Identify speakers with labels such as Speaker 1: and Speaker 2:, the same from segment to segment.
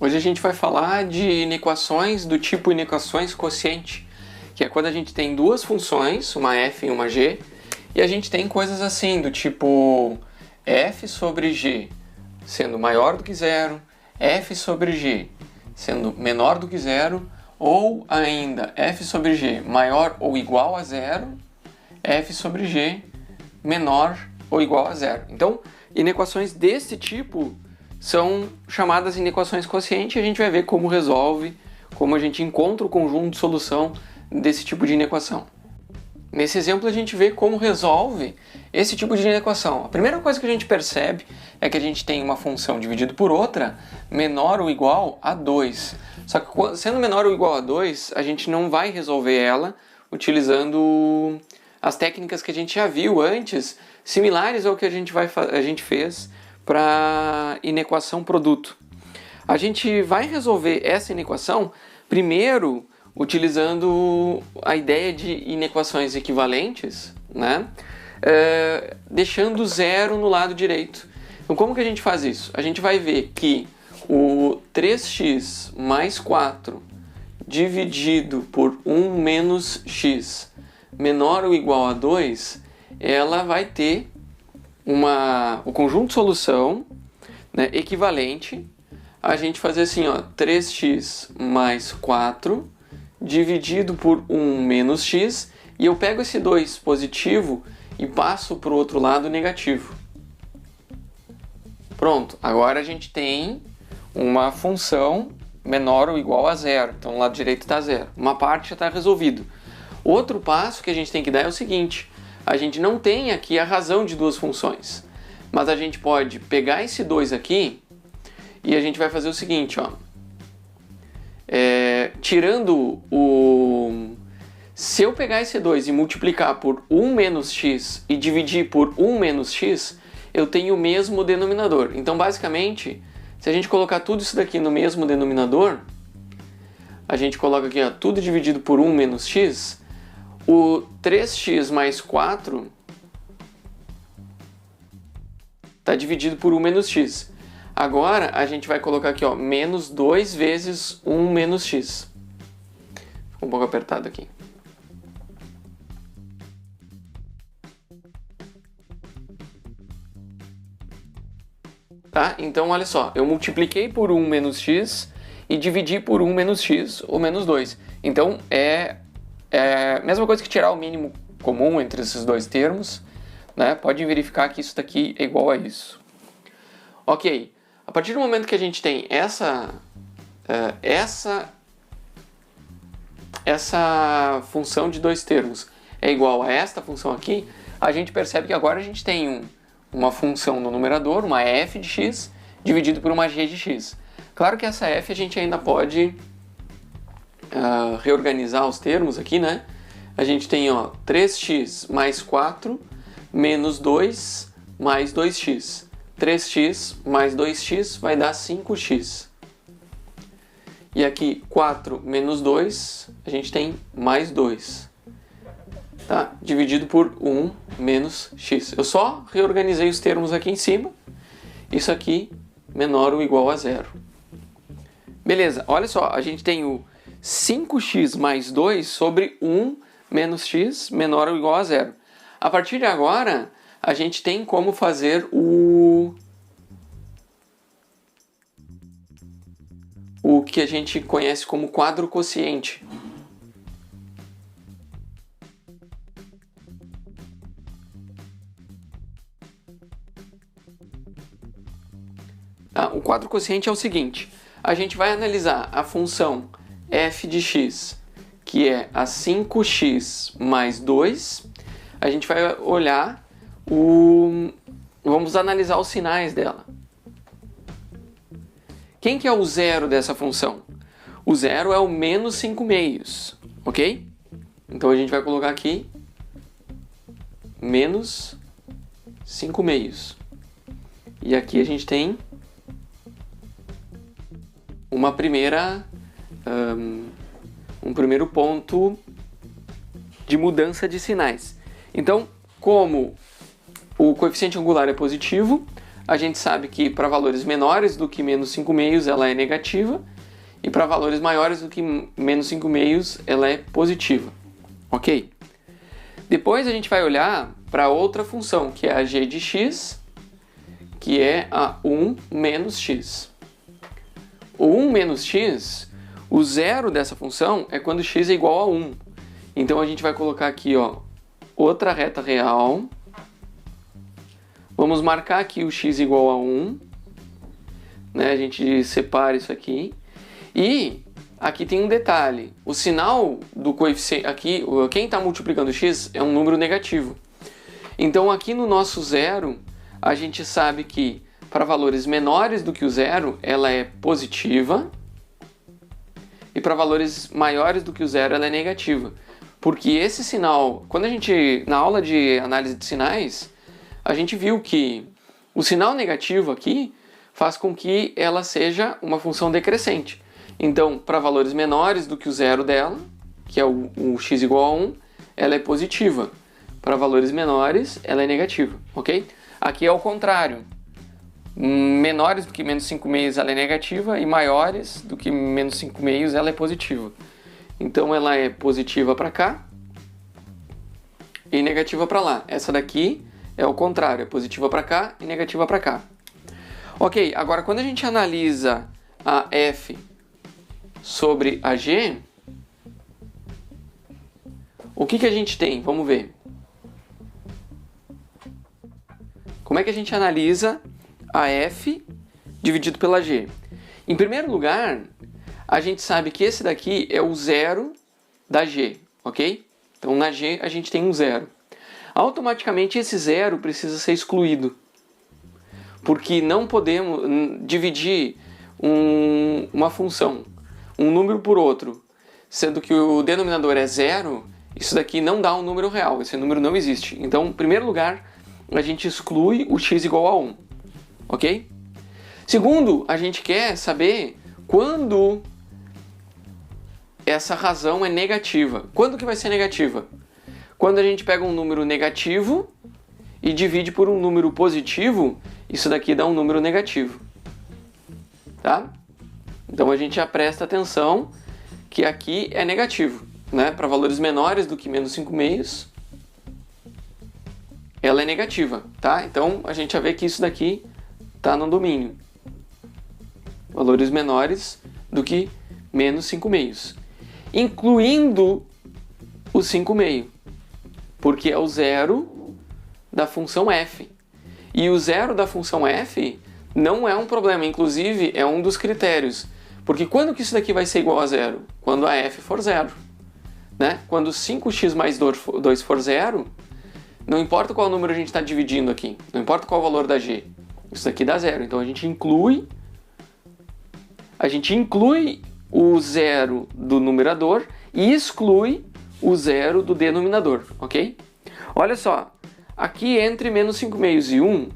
Speaker 1: Hoje a gente vai falar de inequações do tipo inequações quociente, que é quando a gente tem duas funções, uma f e uma g, e a gente tem coisas assim, do tipo f sobre g sendo maior do que zero, f sobre g sendo menor do que zero, ou ainda f sobre g maior ou igual a zero, f sobre g menor ou igual a zero. Então, inequações desse tipo são chamadas inequações quociente e a gente vai ver como resolve, como a gente encontra o conjunto de solução desse tipo de inequação. Nesse exemplo a gente vê como resolve esse tipo de inequação. A primeira coisa que a gente percebe é que a gente tem uma função dividida por outra menor ou igual a 2. Só que sendo menor ou igual a 2, a gente não vai resolver ela utilizando as técnicas que a gente já viu antes, similares ao que a gente fez para inequação produto. A gente vai resolver essa inequação primeiro utilizando a ideia de inequações equivalentes, né? Deixando zero no lado direito. Então como que a gente faz isso? A gente vai ver que o 3x mais 4 dividido por 1 menos x menor ou igual a 2, ela vai ter o conjunto de solução, né, equivalente a gente fazer assim, ó, 3x mais 4 dividido por 1 menos x, e eu pego esse 2 positivo e passo para o outro lado negativo. Pronto, agora a gente tem uma função menor ou igual a zero, então no lado direito está zero. Uma parte já está resolvido. Outro passo que a gente tem que dar é o seguinte: a gente não tem aqui a razão de duas funções, mas a gente pode pegar esse 2 aqui e a gente vai fazer o seguinte, ó. Tirando o... Se eu pegar esse 2 e multiplicar por 1 menos x e dividir por 1 menos x, eu tenho o mesmo denominador. Então, basicamente, se a gente colocar tudo isso daqui no mesmo denominador, a gente coloca aqui, ó, tudo dividido por 1 menos x, o 3x mais 4 está dividido por 1 menos x. Agora, a gente vai colocar aqui, ó, menos 2 vezes 1 menos x. Ficou um pouco apertado aqui. Tá? Então, olha só, eu multipliquei por 1 menos x e dividi por 1 menos x, ou menos 2. Então, é a mesma coisa que tirar o mínimo comum entre esses dois termos, né? Pode verificar que isso daqui é igual a isso. Ok, a partir do momento que a gente tem essa função de dois termos é igual a esta função aqui, a gente percebe que agora a gente tem uma função no numerador, uma f de x, dividido por uma g de x. Claro que essa f a gente ainda pode reorganizar os termos aqui, né? A gente tem, ó, 3x mais 4 menos 2 mais 2x. 3x mais 2x vai dar 5x. E aqui 4 menos 2, a gente tem mais 2. Tá? Dividido por 1 menos x. Eu só reorganizei os termos aqui em cima. Isso aqui menor ou igual a zero. Beleza, olha só, a gente tem o 5x mais 2 sobre 1 menos x menor ou igual a zero. A partir de agora, a gente tem como fazer o que a gente conhece como quadro quociente. O quadro quociente é o seguinte: a gente vai analisar a função f de x, que é a 5x mais 2. A gente vai olhar vamos analisar os sinais dela. Quem que é o zero dessa função? O zero é o menos 5 meios, ok? Então a gente vai colocar aqui menos 5 meios. E aqui a gente tem um primeiro ponto de mudança de sinais. Então, como o coeficiente angular é positivo, a gente sabe que para valores menores do que menos 5/2 ela é negativa, e para valores maiores do que menos 5/2 ela é positiva, ok? Depois a gente vai olhar para outra função, que é a g de x, que é a 1 menos x. O 1 menos x, o zero dessa função é quando x é igual a 1. Então a gente vai colocar aqui, ó, outra reta real. Vamos marcar aqui o x igual a 1. Né? A gente separa isso aqui. E aqui tem um detalhe. O sinal do coeficiente, aqui, quem está multiplicando x é um número negativo. Então aqui no nosso zero, a gente sabe que para valores menores do que o zero, ela é positiva. E para valores maiores do que o zero, ela é negativa. Porque esse sinal, quando a gente, na aula de análise de sinais, a gente viu que o sinal negativo aqui faz com que ela seja uma função decrescente. Então, para valores menores do que o zero dela, que é o x igual a 1, ela é positiva. Para valores menores, ela é negativa, ok? Aqui é o contrário. Menores do que menos 5/2 ela é negativa e maiores do que menos 5/2 ela é positiva. Então ela é positiva para cá e negativa para lá. Essa daqui é o contrário, é positiva para cá e negativa para cá. Ok, agora quando a gente analisa a f sobre a g, o que a gente tem? Vamos ver. Como é que a gente analisa a f dividido pela g? Em primeiro lugar, a gente sabe que esse daqui é o zero da g, ok? Então na g a gente tem um zero. Automaticamente esse zero precisa ser excluído, porque não podemos dividir uma função, um número por outro, sendo que o denominador é zero. Isso daqui não dá um número real, esse número não existe. Então, em primeiro lugar, a gente exclui o x igual a 1, ok? Segundo, a gente quer saber quando essa razão é negativa. Quando que vai ser negativa? Quando a gente pega um número negativo e divide por um número positivo, isso daqui dá um número negativo. Tá? Então a gente já presta atenção que aqui é negativo, né? Para valores menores do que menos 5/2, ela é negativa, tá? Então a gente já vê que isso daqui está no domínio. Valores menores do que menos 5/2. Incluindo o 5/2, porque é o zero da função f. E o zero da função f não é um problema, inclusive é um dos critérios. Porque quando que isso daqui vai ser igual a zero? Quando a f for zero. Né? Quando 5x mais 2 for zero, não importa qual número a gente está dividindo aqui, não importa qual o valor da g, isso daqui dá zero. Então a gente inclui o zero do numerador e exclui o zero do denominador, ok? Olha só, aqui entre menos 5/2 e 1,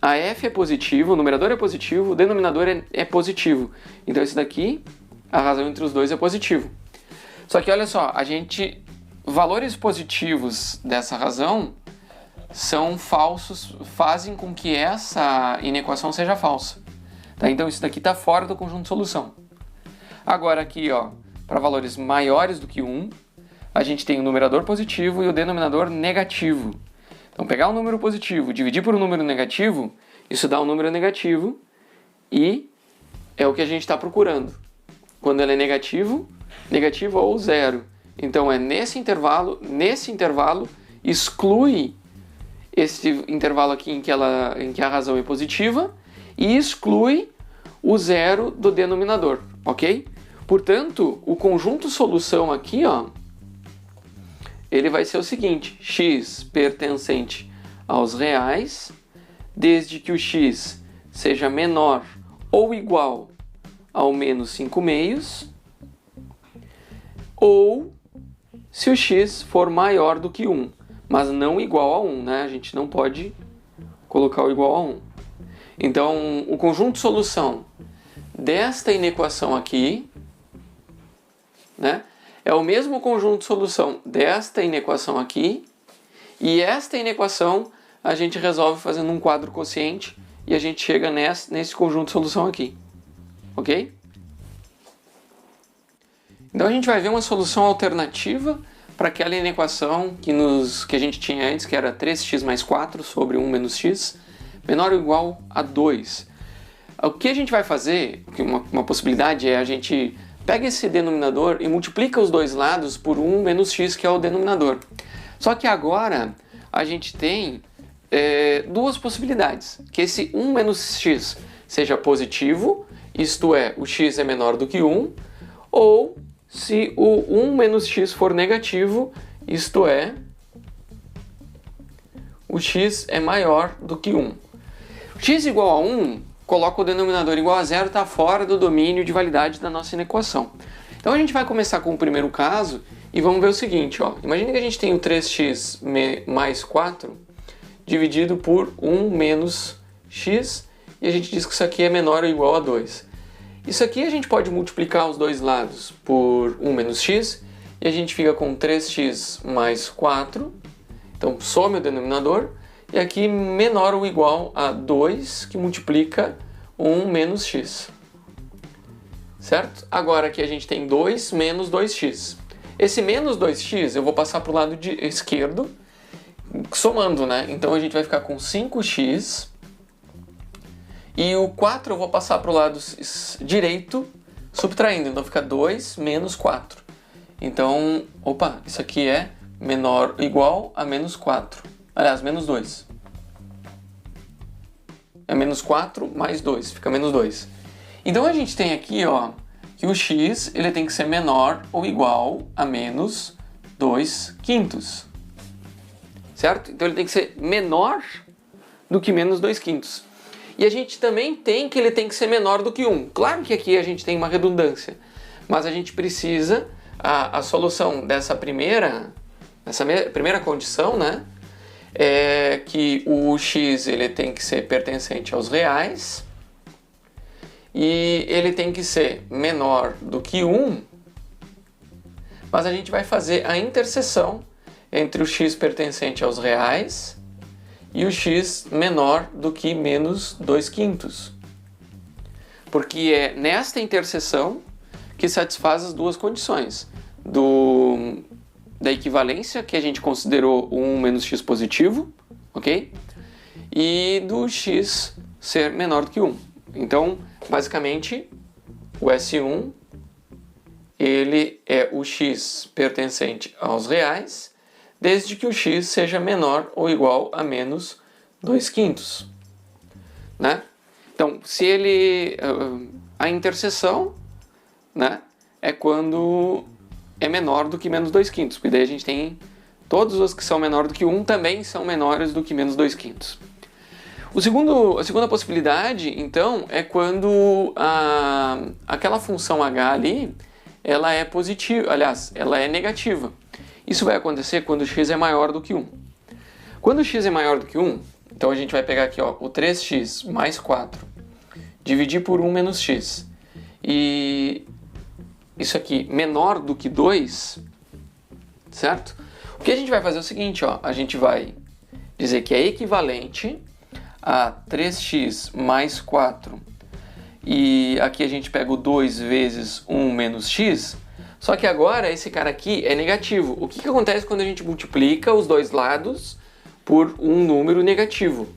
Speaker 1: a f é positiva, o numerador é positivo, o denominador é positivo. Então esse daqui, a razão entre os dois é positivo. Só que olha só, valores positivos dessa razão são falsos, fazem com que essa inequação seja falsa. Tá? Então isso daqui está fora do conjunto de solução. Agora aqui, ó, para valores maiores do que 1, a gente tem o numerador positivo e o denominador negativo. Então pegar um número positivo, dividir por um número negativo, isso dá um número negativo e é o que a gente está procurando. Quando ele é negativo ou zero. Então é nesse intervalo, exclui esse intervalo aqui em que a razão é positiva e exclui o zero do denominador, ok? Portanto, o conjunto solução aqui, ó, ele vai ser o seguinte: x pertencente aos reais, desde que o x seja menor ou igual ao menos 5/2, ou se o x for maior do que 1, mas não igual a 1, né? A gente não pode colocar o igual a 1. Então, o conjunto solução desta inequação aqui, né, é o mesmo conjunto solução desta inequação aqui, e esta inequação a gente resolve fazendo um quadro quociente e a gente chega nesse conjunto de solução aqui, ok? Então a gente vai ver uma solução alternativa para aquela inequação que a gente tinha antes, que era 3x mais 4 sobre 1 menos x, menor ou igual a 2. O que a gente vai fazer, uma possibilidade é a gente pega esse denominador e multiplica os dois lados por 1 menos x, que é o denominador. Só que agora a gente tem duas possibilidades, que esse 1 menos x seja positivo, isto é, o x é menor do que 1, ou se o 1 menos x for negativo, isto é, o x é maior do que 1. X igual a 1, coloca o denominador igual a 0, está fora do domínio de validade da nossa inequação. Então a gente vai começar com o primeiro caso e vamos ver o seguinte, ó. Imagina que a gente tem o 3x mais 4 dividido por 1 menos x e a gente diz que isso aqui é menor ou igual a 2. Isso aqui a gente pode multiplicar os dois lados por 1 menos x e a gente fica com 3x mais 4. Então some o denominador e aqui menor ou igual a 2 que multiplica 1 menos x. Certo? Agora aqui a gente tem 2 menos 2x. Esse menos 2x eu vou passar para o lado esquerdo somando, né? Então a gente vai ficar com 5x. E o 4 eu vou passar para o lado direito, subtraindo. Então fica 2 menos 4. Então, opa, isso aqui é menor ou igual a menos 4. Aliás, menos 2. É menos 4 mais 2, fica menos 2. Então a gente tem aqui, ó, que o x ele tem que ser menor ou igual a menos 2 quintos. Certo? Então ele tem que ser menor do que menos 2 quintos. E a gente também tem que ele tem que ser menor do que 1. Claro que aqui a gente tem uma redundância, mas a gente precisa, a solução dessa primeira condição, né, é que o x ele tem que ser pertencente aos reais e ele tem que ser menor do que 1, mas a gente vai fazer a interseção entre o x pertencente aos reais e o x menor do que menos 2 quintos. Porque é nesta interseção que satisfaz as duas condições. Da equivalência, que a gente considerou o 1 menos x positivo, ok? E do x ser menor do que 1. Então, basicamente, o S1 ele é o x pertencente aos reais, desde que o x seja menor ou igual a menos 2 quintos. Né? Então, se ele... a interseção, né, é quando é menor do que menos 2 quintos. Porque daí a gente tem todos os que são menor do que 1 também são menores do que menos 2 quintos. A segunda possibilidade, então, é quando aquela função h ali, ela é positiva, aliás, ela é negativa. Isso vai acontecer quando o x é maior do que 1. Quando o x é maior do que 1, então a gente vai pegar aqui, ó, o 3x mais 4, dividir por 1 menos x. E isso aqui menor do que 2, certo? O que a gente vai fazer é o seguinte, ó, a gente vai dizer que é equivalente a 3x mais 4. E aqui a gente pega o 2 vezes 1 menos x. Só que agora esse cara aqui é negativo. O que acontece quando a gente multiplica os dois lados por um número negativo?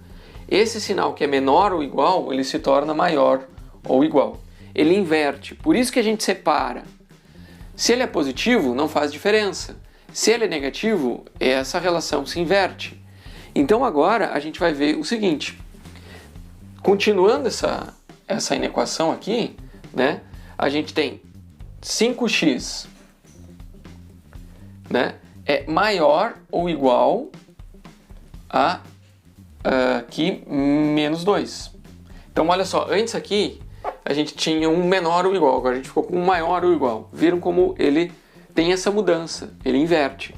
Speaker 1: Esse sinal que é menor ou igual, ele se torna maior ou igual. Ele inverte. Por isso que a gente separa. Se ele é positivo, não faz diferença. Se ele é negativo, essa relação se inverte. Então agora a gente vai ver o seguinte. Continuando essa inequação aqui, né, a gente tem 5x, né, é maior ou igual a aqui menos 2. Então olha só, antes aqui a gente tinha um menor ou igual, agora a gente ficou com um maior ou igual. Viram como ele tem essa mudança, ele inverte,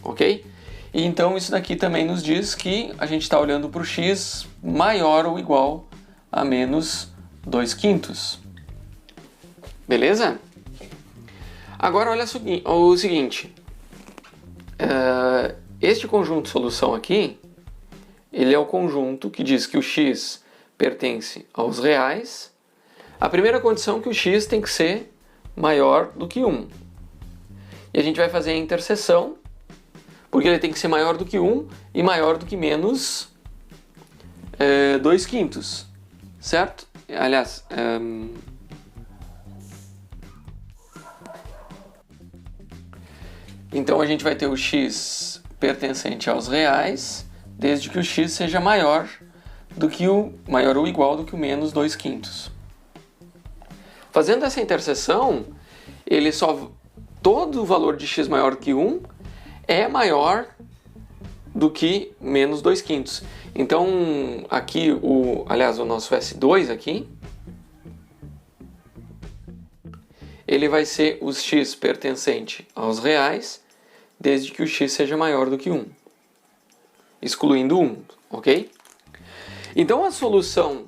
Speaker 1: ok? E então isso daqui também nos diz que a gente está olhando para o x maior ou igual a menos 2 quintos. Beleza? Agora olha o seguinte, este conjunto de solução aqui, ele é o conjunto que diz que o x pertence aos reais. A primeira condição é que o x tem que ser maior do que 1. E a gente vai fazer a interseção, porque ele tem que ser maior do que 1 e maior do que menos 2/5, certo? Aliás, então a gente vai ter o x pertencente aos reais, desde que o x seja maior ou igual do que o menos 2/5. Fazendo essa interseção, todo o valor de x maior que 1 é maior do que menos 2/5. Então, aqui, o nosso S2 aqui, ele vai ser o x pertencente aos reais, desde que o x seja maior do que 1, excluindo 1, ok? Então, a solução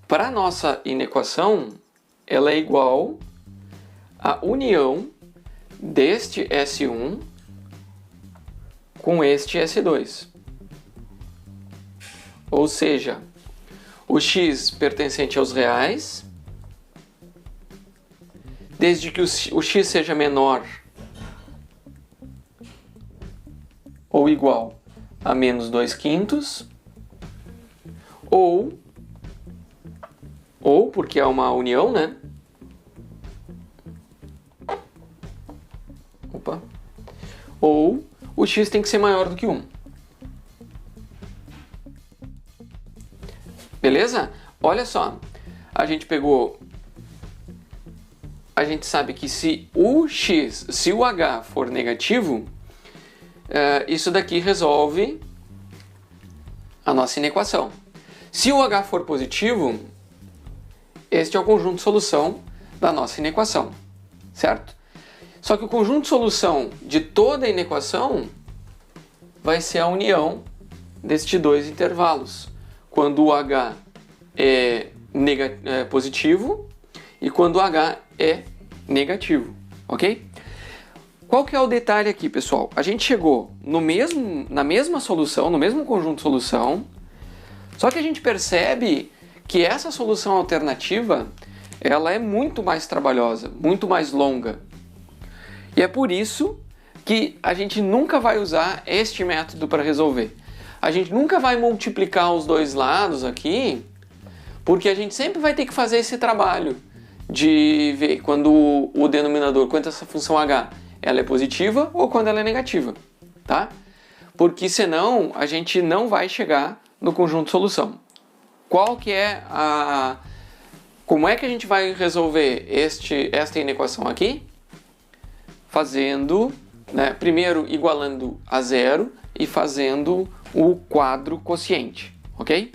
Speaker 1: para a nossa inequação, ela é igual à união deste S1 com este S2. Ou seja, o x pertencente aos reais, desde que o x seja menor ou igual a menos 2/5, ou porque é uma união, né? Ou o x tem que ser maior do que 1. Beleza? Olha só, a gente sabe que se o h for negativo, isso daqui resolve a nossa inequação. Se o h for positivo, este é o conjunto de solução da nossa inequação, certo? Só que o conjunto de solução de toda a inequação vai ser a união destes dois intervalos, quando o h é positivo e quando o h é negativo, ok? Qual que é o detalhe aqui, pessoal? A gente chegou na mesma solução, no mesmo conjunto de solução, só que a gente percebe que essa solução alternativa, ela é muito mais trabalhosa, muito mais longa. E é por isso que a gente nunca vai usar este método para resolver. A gente nunca vai multiplicar os dois lados aqui, porque a gente sempre vai ter que fazer esse trabalho de ver quando o denominador, quando essa função h, ela é positiva ou quando ela é negativa, tá? Porque senão a gente não vai chegar no conjunto de solução. Como é que a gente vai resolver esta inequação aqui? Fazendo, primeiro igualando a zero e fazendo o quadro quociente, ok?